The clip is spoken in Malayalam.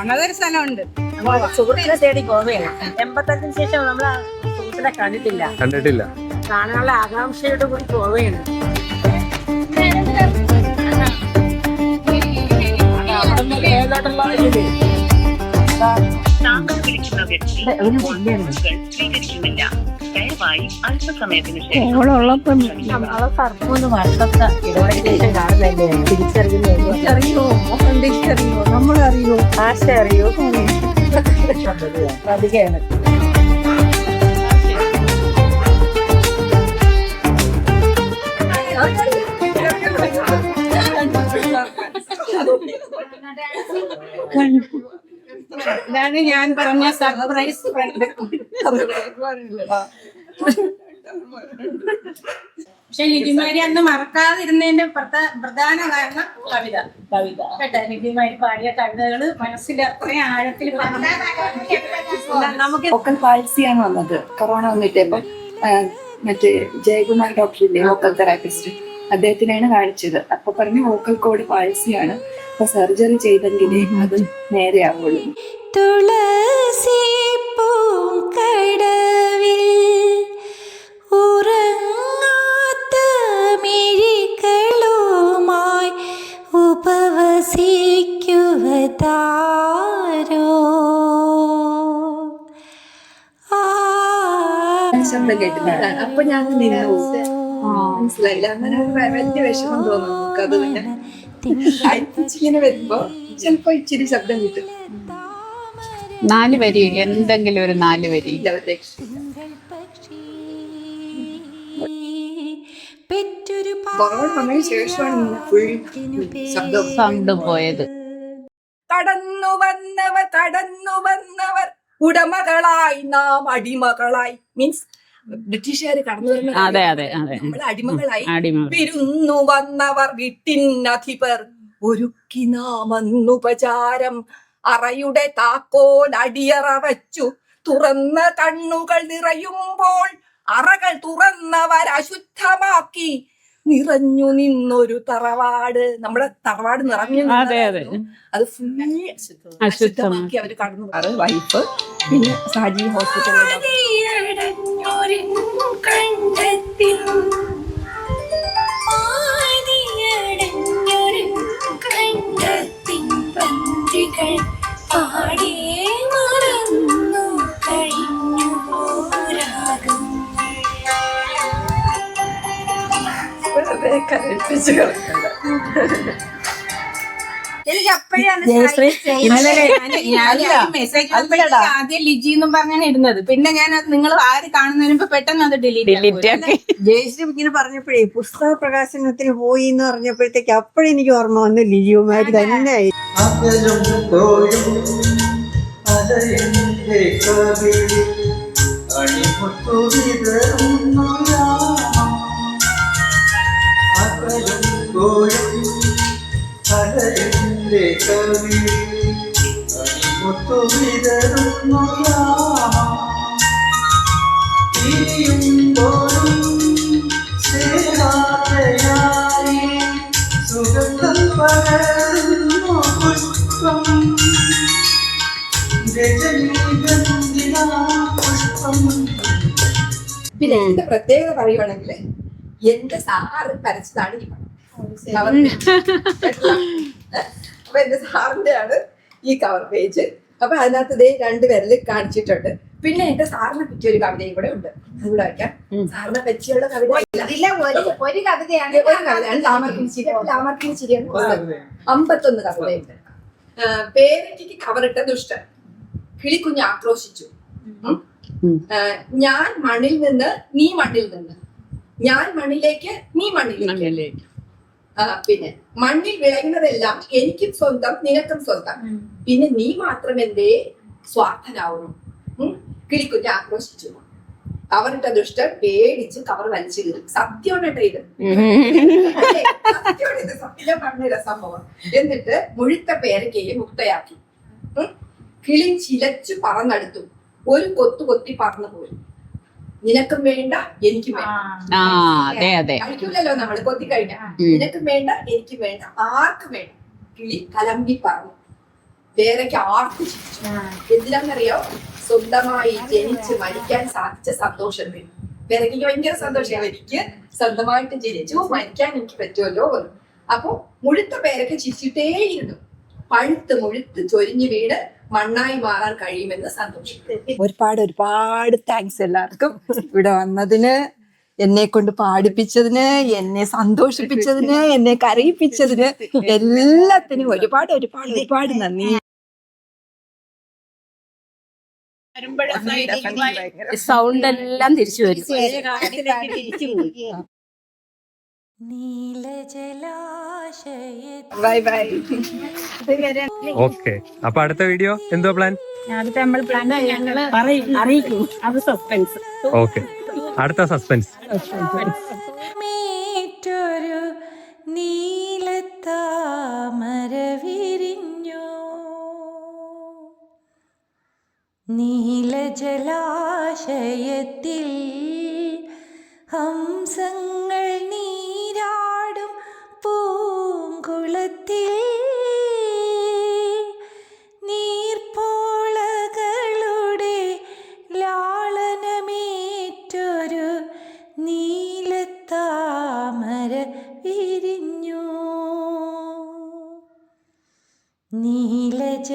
പോണതൊരു സ്ഥലമുണ്ട്. സുഹൃത്തിനെ തേടി ഗോവയാണ്. 85 ശേഷം നമ്മൾ ആ സുഹൃത്തിനെ കണ്ടിട്ടില്ല. കാണാനുള്ള ആകാംക്ഷയോട് കൂടി ഗോവയാണ്. സർപ്പൂന്ന് വർഷത്തെ ഇടവേളയ്ക്ക് കാണുന്നതല്ലേ തിരിച്ചറിയുന്നോ? നമ്മളറിയോ? ആശ അറിയോ? അധികമാണ്. ഇതാണ് ഞാൻ പറഞ്ഞ സർപ്രൈസ് ഫ്രണ്ട്. പക്ഷെ ലിജിമാരി അന്ന് മറക്കാതിരുന്നതിന്റെ പ്രധാന കാരണം കവിത കേട്ടോ. ലിജിമാരി പാടിയ കവിതകള് മനസ്സിൽ അത്രയും ആഴത്തിൽ നമുക്ക് വോക്കൽ പാൾസിയാണ് വന്നത് കൊറോണ വന്നിട്ട്. ഇപ്പം മറ്റേ ജയകുമാർ ഡോക്ടറില്ലേ വോക്കൽ തെറാപ്പിസ്റ്റ്, അദ്ദേഹത്തിനാണ് കാണിച്ചത്. അപ്പൊ പറഞ്ഞു വോക്കൽ കോഡ് പാൾസിയാണ്, അപ്പൊ സർജറി ചെയ്തെങ്കിലേ അത് നേരെ ആവുള്ളൂ. തുളസി പൂക്കടവിൽ ഉറങ്ങാത്ത മിഴികളുമായി ഉപവസിക്കുവതാരോ. ശബ്ദം കേട്ടില്ല. അപ്പൊ ഞാൻ നിന്നു, മനസ്സിലായില്ല. അങ്ങനെ വലിയ വിഷമം തോന്നും നമുക്ക്. അത് പിന്നെ ഇങ്ങനെ വരുമ്പോ ചിലപ്പോ ഇച്ചിരി ശബ്ദം കിട്ടും. 4 വരി, എന്തെങ്കിലും ഒരു 4 വരി. കൊറോണ വന്നതിന് ശേഷമാണ് ഫുൾ സൗണ്ട് പോയത്. കടന്നു വന്നവർ ഉടമകളായി നാം അടിമകളായി. മീൻസ് ബ്രിട്ടീഷുകാര് കടന്നു വരുന്ന നമ്മള് അടിമകളായി. വിരുന്നു വന്നവർ വീട്ടിനധിപർ ഒരുക്കി നാം അന്നുപചാരം. അറയുടെ താക്കോൽ അടിയറ വച്ചു തുറന്ന കണ്ണുകൾ നിറയുമ്പോൾ അറകൾ തുറന്നവർ അശുദ്ധമാക്കി നിറഞ്ഞു നിന്നൊരു തറവാട്. നമ്മുടെ തറവാട് നിറഞ്ഞു, അത് ഫുൾ അശുദ്ധമാക്കി അവര് കടന്നു. വൈഫ് പിന്നെ സാജി ഹോസ്പിറ്റലിൽ കരയിപ്പിച്ച് കളക്കണ്ട. എനിക്ക് അപ്പോഴാണ് മെസ്സേജ് ആദ്യം ലിജി എന്നും പറഞ്ഞാണ് ഇടുന്നത്. പിന്നെ ഞാൻ നിങ്ങൾ ആര് കാണുന്നതിന് മുമ്പ് പെട്ടെന്ന് അത് ഡിലീറ്റ് ആക്കി. ജയശ്രീ ഇങ്ങനെ പറഞ്ഞപ്പോഴേ പുസ്തക പ്രകാശനത്തിന് പോയി എന്ന് പറഞ്ഞപ്പോഴത്തേക്ക് അപ്പോഴെനിക്ക് ഓർമ്മ വന്നു ലിജിയുമാര് തന്നെ. പിന്നെ എന്റെ പ്രത്യേകത പറയുവാണെങ്കിൽ എന്റെ സാറ് വരച്ചതാണ് ഈ പടം. അപ്പൊ എന്റെ സാറിന്റെ ആണ് ഈ കവർ പേജ്. അപ്പൊ അതിനകത്ത് ഇതേ 2 വിരല് കാണിച്ചിട്ടുണ്ട്. പിന്നെ എന്റെ സാറിനെ പറ്റിയ ഒരു കവിതയും കൂടെ ഉണ്ട്, അതുകൂടെ വയ്ക്കാം. സാറിനെ പറ്റിയുള്ള കവിത ഒരു കവിതയാണ് ലാമർക്കിനിച്ചിരിയാണ് 51 കവിതയുണ്ട്. പേരയ്ക്ക് കവറിട്ട ദുഷ്ടൻ, കിളിക്കുഞ്ഞ് ആക്രോശിച്ചു, ഞാൻ മണ്ണിൽ നിന്ന് നീ മണ്ണിൽ നിന്ന്, ഞാൻ മണ്ണിലേക്ക് നീ മണ്ണിലേക്ക്, പിന്നെ മണ്ണിൽ വിളയുന്നതെല്ലാം എനിക്കും സ്വന്തം നിനക്കും സ്വന്തം, പിന്നെ നീ മാത്രം എന്തേ സ്വാർത്ഥനാവുന്നു. കിളിക്കുഞ്ഞ് ആക്രോശിച്ചു. കവറിട്ട ദുഷ്ടൻ പേടിച്ച് കവർ വലിച്ചു കീറി. സത്യമാണ് കേട്ടോ ഇത്, സത്യമാണ് ഇത്, സത്യം പറഞ്ഞ സംഭവം. എന്നിട്ട് മുഴുത്ത പേരയ്ക്കയെ മുക്തയാക്കി. കിളി ചിലച്ചു പറന്നെടുത്തു, ഒരു കൊത്തു കൊത്തി പറന്നു പോയി. നിനക്കും വേണ്ട എനിക്കും വേണ്ട, കഴിക്കൂലല്ലോ നമ്മള് കൊത്തി കഴിഞ്ഞ. നിനക്കും വേണ്ട എനിക്കും വേണ്ട, ആർക്കും വേണ്ട. കിളി കലമ്പി പറഞ്ഞു. പേരയ്ക്ക് ആർക്കും ചിരിച്ചു. എന്തിനാണെന്നറിയോ? സ്വന്തമായി ജനിച്ച് മരിക്കാൻ സാധിച്ച സന്തോഷം വരും. പേരയ്ക്ക് ഭയങ്കര സന്തോഷം, എനിക്ക് സ്വന്തമായിട്ട് ജനിച്ചു മരിക്കാൻ എനിക്ക് പറ്റുമല്ലോ. അപ്പൊ മുഴുത്ത പേരയ്ക്ക് ചിരിച്ചിട്ടേയിരുന്നു. പഴുത്ത് മുഴുത്ത് ചൊരിഞ്ഞു വീട് മണ്ണായി മാറാൻ കഴിയുമെന്ന് സന്തോഷിക്കും. ഒരുപാട് താങ്ക്സ് എല്ലാവർക്കും ഇവിടെ വന്നതിന്, എന്നെ കൊണ്ട് പാടിപ്പിച്ചതിന്, എന്നെ സന്തോഷിപ്പിച്ചതിന്, എന്നെ കരയിപ്പിച്ചതിന്, എല്ലാത്തിനും ഒരുപാട് നന്ദി. സൗണ്ട് എല്ലാം തിരിച്ചു വരും. Bye bye. ഓക്കെ, അപ്പൊ അടുത്ത വീഡിയോ എന്തോ പ്ലാൻ? അടുത്ത നമ്മൾ പ്ലാൻ ഞങ്ങള് അറിയിക്കും. അത് സസ്പെൻസ്. ഓക്കെ, അടുത്ത സസ്പെൻസ്. മേറ്റൊരു നീലത്താമര വിരിഞ്ഞു, നീലജലാശയത്തിൽ ഹംസങ്ങൾ നീരാടും പൂങ്കുളത്തിൽ, നീർപ്പോളകളുടെ ലാളനമേറ്റൊരു നീലത്താമര വിരിഞ്ഞു, നീലജലാശയത്തിൽ